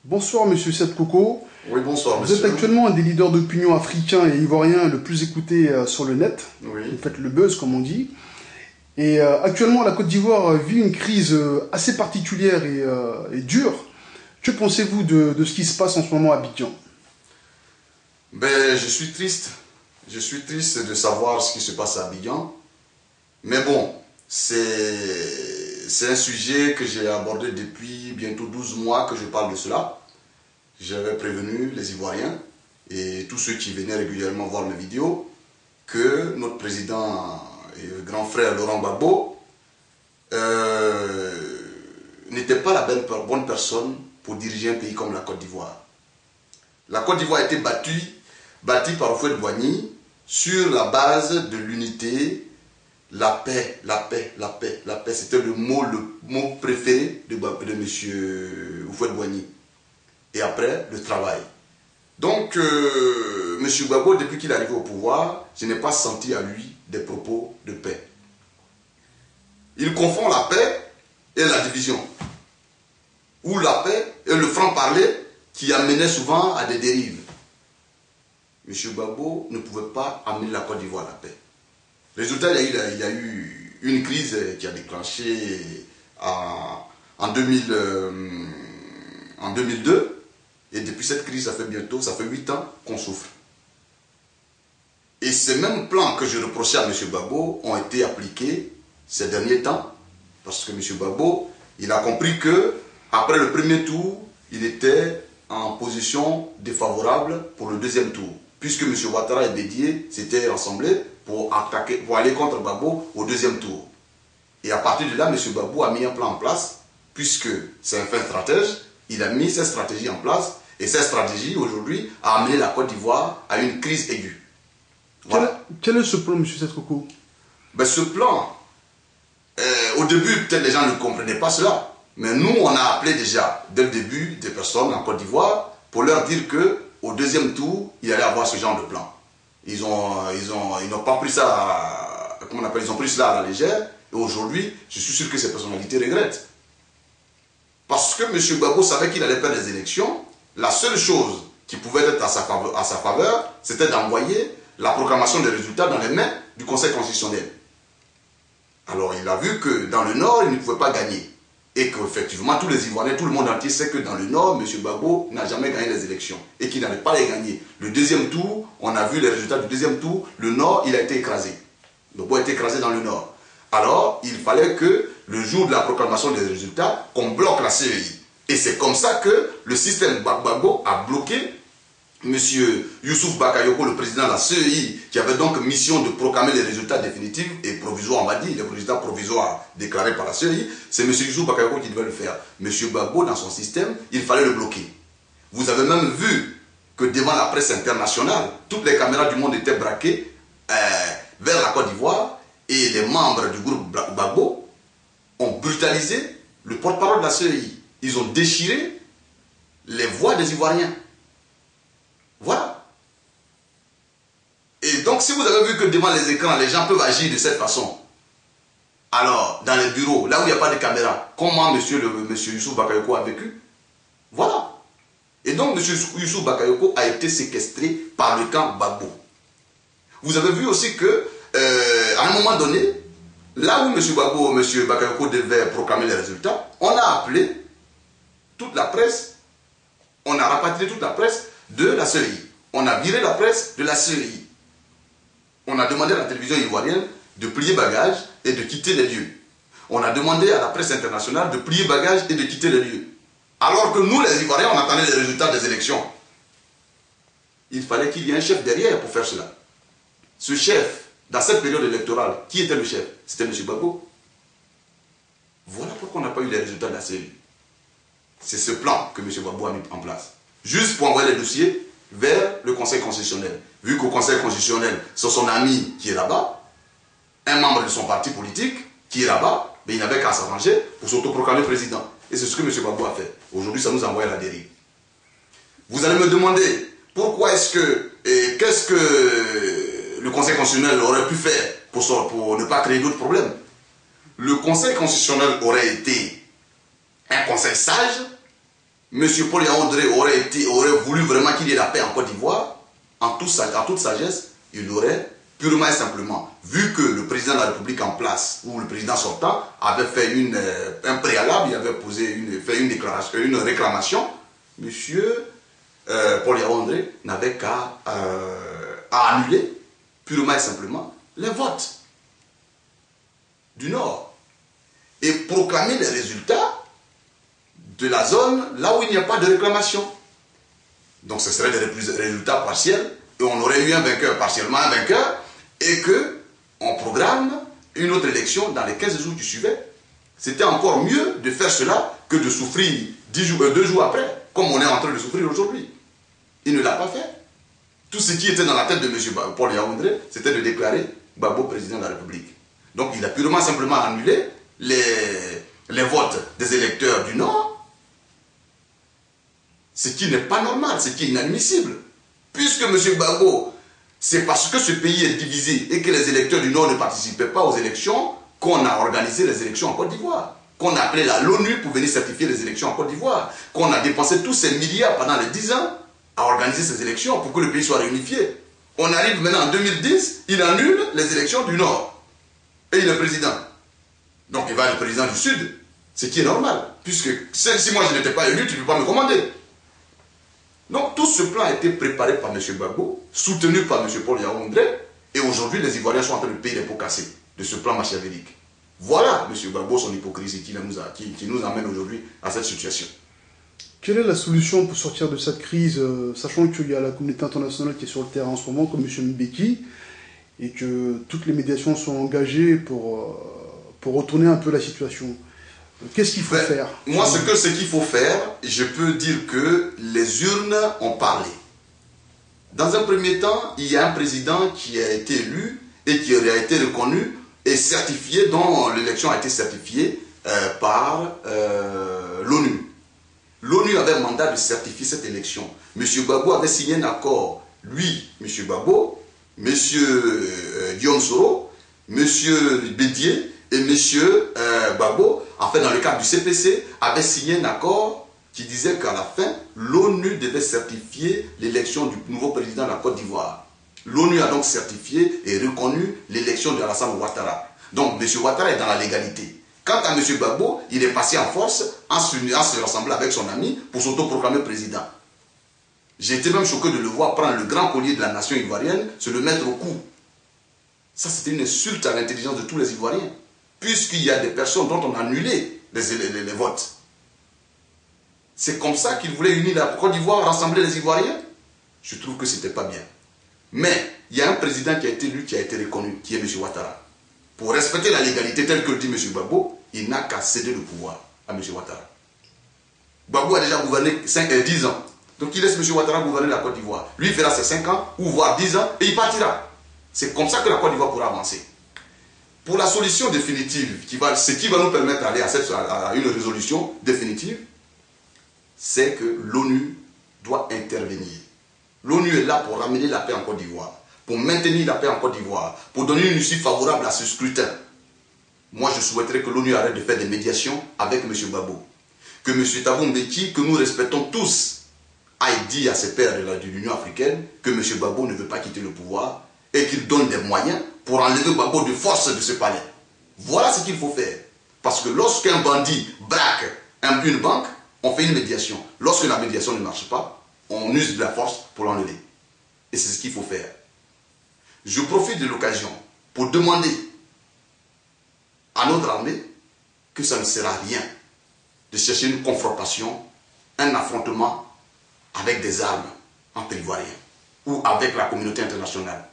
Bonsoir Monsieur Seth Coco. Oui, bonsoir Vous monsieur. êtes actuellement un des leaders d'opinion africains et ivoiriens le plus écouté sur le net. Oui. Vous faites le buzz comme on dit. Et actuellement la Côte d'Ivoire vit une crise assez particulière et dure. Que pensez-vous de ce qui se passe en ce moment à Abidjan? Ben, je suis triste. Je suis triste de savoir ce qui se passe à Abidjan. Mais bon, c'est un sujet que j'ai abordé depuis bientôt 12 mois que je parle de cela. J'avais prévenu les Ivoiriens et tous ceux qui venaient régulièrement voir mes vidéos que notre président et grand frère Laurent Gbagbo n'était pas la bonne personne pour diriger un pays comme la Côte d'Ivoire. La Côte d'Ivoire a été bâtie par Houphouët-Boigny sur la base de l'unité, la paix, la paix, la paix, la paix. C'était le mot préféré de M. Houphouët-Boigny. Et après, le travail. Donc, M. Gbagbo, depuis qu'il est arrivé au pouvoir, je n'ai pas senti à lui des propos de paix. Il confond la paix et la division. Ou la paix et le franc-parler qui amenait souvent à des dérives. M. Gbagbo ne pouvait pas amener la Côte d'Ivoire à la paix. Résultat, il y a eu une crise qui a déclenché en 2002. Et depuis cette crise, ça fait 8 ans qu'on souffre. Et ces mêmes plans que je reprochais à M. Gbagbo ont été appliqués ces derniers temps. Parce que M. Gbagbo, il a compris que après le premier tour, il était en position défavorable pour le deuxième tour. Puisque M. Ouattara et Bédié s'étaient rassemblés pour aller contre Gbagbo au deuxième tour. Et à partir de là, M. Gbagbo a mis un plan en place, puisque c'est un fin stratège, il a mis cette stratégie en place. Et cette stratégie, aujourd'hui, a amené la Côte d'Ivoire à une crise aiguë. Voilà. Quel est ce plan, M. Seth Coco? Ben, ce plan, au début, peut-être les gens ne comprenaient pas cela. Mais nous, on a appelé déjà, dès le début, des personnes en Côte d'Ivoire pour leur dire qu'au deuxième tour, il allait avoir ce genre de plan. Ils n'ont pas pris ça, comment on appelle, ils ont pris cela à la légère. Et aujourd'hui, je suis sûr que ces personnalités regrettent. Parce que M. Gbagbo savait qu'il allait perdre les élections. La seule chose qui pouvait être à sa faveur, c'était d'envoyer la proclamation des résultats dans les mains du Conseil constitutionnel. Alors il a vu que dans le Nord, il ne pouvait pas gagner. Et qu'effectivement, tous les Ivoiriens, tout le monde entier sait que dans le Nord, M. Gbagbo n'a jamais gagné les élections. Et qu'il n'allait pas les gagner. Le deuxième tour, on a vu les résultats du deuxième tour, le Nord, il a été écrasé. Gbagbo a été écrasé dans le Nord. Alors, il fallait que le jour de la proclamation des résultats, qu'on bloque la CEI. Et c'est comme ça que le système Gbagbo a bloqué M. Youssouf Bakayoko, le président de la CEI, qui avait donc mission de proclamer les résultats définitifs et provisoires, on va dire, les résultats provisoires déclarés par la CEI. C'est M. Youssouf Bakayoko qui devait le faire. M. Gbagbo, dans son système, il fallait le bloquer. Vous avez même vu que devant la presse internationale, toutes les caméras du monde étaient braquées vers la Côte d'Ivoire et les membres du groupe Gbagbo ont brutalisé le porte-parole de la CEI. Ils ont déchiré les voix des Ivoiriens. Voilà. Et donc, si vous avez vu que devant les écrans, les gens peuvent agir de cette façon, alors, dans les bureaux, là où il n'y a pas de caméra, comment M. Youssouf Bakayoko a vécu? Voilà. Et donc, M. Youssouf Bakayoko a été séquestré par le camp Gbagbo. Vous avez vu aussi que, à un moment donné, là où M. Bakayoko devait proclamer les résultats, on a appelé toute la presse, on a rapatrié toute la presse de la CEI. On a viré la presse de la CEI. On a demandé à la télévision ivoirienne de plier bagages et de quitter les lieux. On a demandé à la presse internationale de plier bagages et de quitter les lieux. Alors que nous, les Ivoiriens, on attendait les résultats des élections. Il fallait qu'il y ait un chef derrière pour faire cela. Ce chef, dans cette période électorale, qui était le chef? C'était M. Gbagbo. Voilà pourquoi on n'a pas eu les résultats de la CEI. C'est ce plan que M. Gbagbo a mis en place. Juste pour envoyer les dossiers vers le Conseil constitutionnel. Vu qu'au Conseil constitutionnel, c'est son ami qui est là-bas, un membre de son parti politique qui est là-bas, mais il n'avait qu'à s'arranger pour s'autoproclamer président. Et c'est ce que M. Gbagbo a fait. Aujourd'hui, ça nous envoie à la dérive. Vous allez me demander, pourquoi est-ce que, qu'est-ce que le Conseil constitutionnel aurait pu faire pour ne pas créer d'autres problèmes? Le Conseil constitutionnel aurait été un conseil sage, M. Paul Yaoundé aurait voulu vraiment qu'il y ait la paix en Côte d'Ivoire, en toute sagesse, il aurait purement et simplement, vu que le président de la République en place, ou le président sortant, avait fait un préalable, il avait fait une déclaration, une réclamation, M. Paul Yaoundé n'avait qu'à annuler purement et simplement les votes du Nord et proclamer les résultats de la zone là où il n'y a pas de réclamation. Donc ce serait des résultats partiels et on aurait eu un vainqueur, partiellement un vainqueur, et qu'on programme une autre élection dans les 15 jours qui suivaient. C'était encore mieux de faire cela que de souffrir 2 jours après, comme on est en train de souffrir aujourd'hui. Il ne l'a pas fait. Tout ce qui était dans la tête de M. Paul Yaoundé, c'était de déclarer Gbagbo président de la République. Donc il a purement simplement annulé les votes des électeurs du Nord, ce qui n'est pas normal, ce qui est inadmissible. Puisque M. Gbagbo, c'est parce que ce pays est divisé et que les électeurs du Nord ne participaient pas aux élections qu'on a organisé les élections en Côte d'Ivoire, qu'on a appelé l'ONU pour venir certifier les élections en Côte d'Ivoire, qu'on a dépensé tous ces milliards pendant les 10 ans à organiser ces élections pour que le pays soit réunifié. On arrive maintenant en 2010, il annule les élections du Nord. Et il est président. Donc il va être président du Sud, ce qui est normal, puisque si moi je n'étais pas élu, tu ne peux pas me commander. Donc tout ce plan a été préparé par M. Gbagbo, soutenu par M. Paul Yaoundé, et aujourd'hui les Ivoiriens sont en train de payer les pots cassés de ce plan machiavélique. Voilà M. Gbagbo, son hypocrisie qui nous amène aujourd'hui à cette situation. Quelle est la solution pour sortir de cette crise, sachant qu'il y a la communauté internationale qui est sur le terrain en ce moment, comme M. Mbeki, et que toutes les médiations sont engagées pour retourner un peu la situation? Qu'est-ce qu'il faut faire? Moi, ce qu'il faut faire, je peux dire que les urnes ont parlé. Dans un premier temps, il y a un président qui a été élu et qui a été reconnu et certifié, dont l'élection a été certifiée par l'ONU. L'ONU avait mandat de certifier cette élection. M. Gbagbo avait signé un accord, lui, M. Gbagbo, M. Guillaume Soro, M. Bédier et M. Gbagbo, en fait, dans le cadre du CPC, avait signé un accord qui disait qu'à la fin, l'ONU devait certifier l'élection du nouveau président de la Côte d'Ivoire. L'ONU a donc certifié et reconnu l'élection de Alassane Ouattara. Donc, M. Ouattara est dans la légalité. Quant à M. Gbagbo, il est passé en force en se rassemblant avec son ami pour s'autoproclamer président. J'ai été même choqué de le voir prendre le grand collier de la nation ivoirienne, se le mettre au cou. Ça, c'était une insulte à l'intelligence de tous les Ivoiriens, puisqu'il y a des personnes dont on a annulé les votes. C'est comme ça qu'il voulait unir la Côte d'Ivoire, rassembler les Ivoiriens. Je trouve que ce n'était pas bien. Mais il y a un président qui a été élu, qui a été reconnu, qui est M. Ouattara. Pour respecter la légalité telle que le dit M. Gbagbo, il n'a qu'à céder le pouvoir à M. Ouattara. Gbagbo a déjà gouverné 10 ans. Donc il laisse M. Ouattara gouverner la Côte d'Ivoire. Lui il fera ses 5 ans, ou voire 10 ans, et il partira. C'est comme ça que la Côte d'Ivoire pourra avancer. Pour la solution définitive, ce qui va nous permettre d'aller à une résolution définitive, c'est que l'ONU doit intervenir. L'ONU est là pour ramener la paix en Côte d'Ivoire, pour maintenir la paix en Côte d'Ivoire, pour donner une issue favorable à ce scrutin. Moi, je souhaiterais que l'ONU arrête de faire des médiations avec M. Gbagbo. Que M. Thabo Mbeki, que nous respectons tous, aille dire à ses pairs de l'Union africaine que M. Gbagbo ne veut pas quitter le pouvoir et qu'il donne des moyens pour enlever Gbagbo de force de ce palais. Voilà ce qu'il faut faire. Parce que lorsqu'un bandit braque une banque, on fait une médiation. Lorsque la médiation ne marche pas, on use de la force pour l'enlever. Et c'est ce qu'il faut faire. Je profite de l'occasion pour demander à notre armée que ça ne sert à rien de chercher une confrontation, un affrontement avec des armes entre Ivoiriens ou avec la communauté internationale.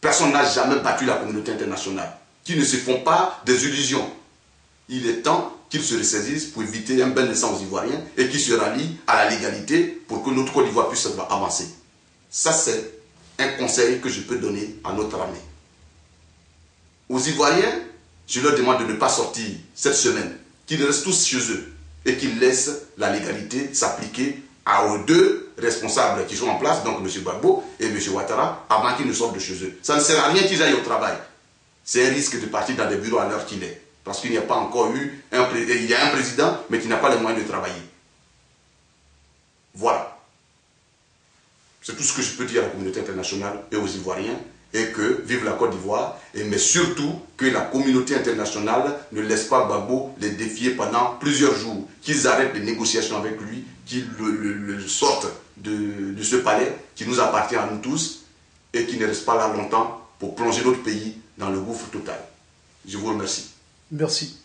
Personne n'a jamais battu la communauté internationale, qui ne se font pas des illusions. Il est temps qu'ils se ressaisissent pour éviter un bel naissant aux Ivoiriens et qu'ils se rallient à la légalité pour que notre Côte d'Ivoire puisse avancer. Ça, c'est un conseil que je peux donner à notre armée. Aux Ivoiriens, je leur demande de ne pas sortir cette semaine, qu'ils restent tous chez eux et qu'ils laissent la légalité s'appliquer aux deux responsables qui sont en place, donc M. Gbagbo et M. Ouattara, avant qu'ils ne sortent de chez eux. Ça ne sert à rien qu'ils aillent au travail. C'est un risque de partir dans des bureaux à l'heure qu'il est. Parce qu'il n'y a pas encore eu il y a un président, mais qui n'a pas les moyens de travailler. Voilà. C'est tout ce que je peux dire à la communauté internationale et aux Ivoiriens, et que vive la Côte d'Ivoire, mais surtout que la communauté internationale ne laisse pas Gbagbo les défier pendant plusieurs jours, qu'ils arrêtent les négociations avec lui, qu'ils le sortent de ce palais qui nous appartient à nous tous, et qu'il ne reste pas là longtemps pour plonger notre pays dans le gouffre total. Je vous remercie. Merci.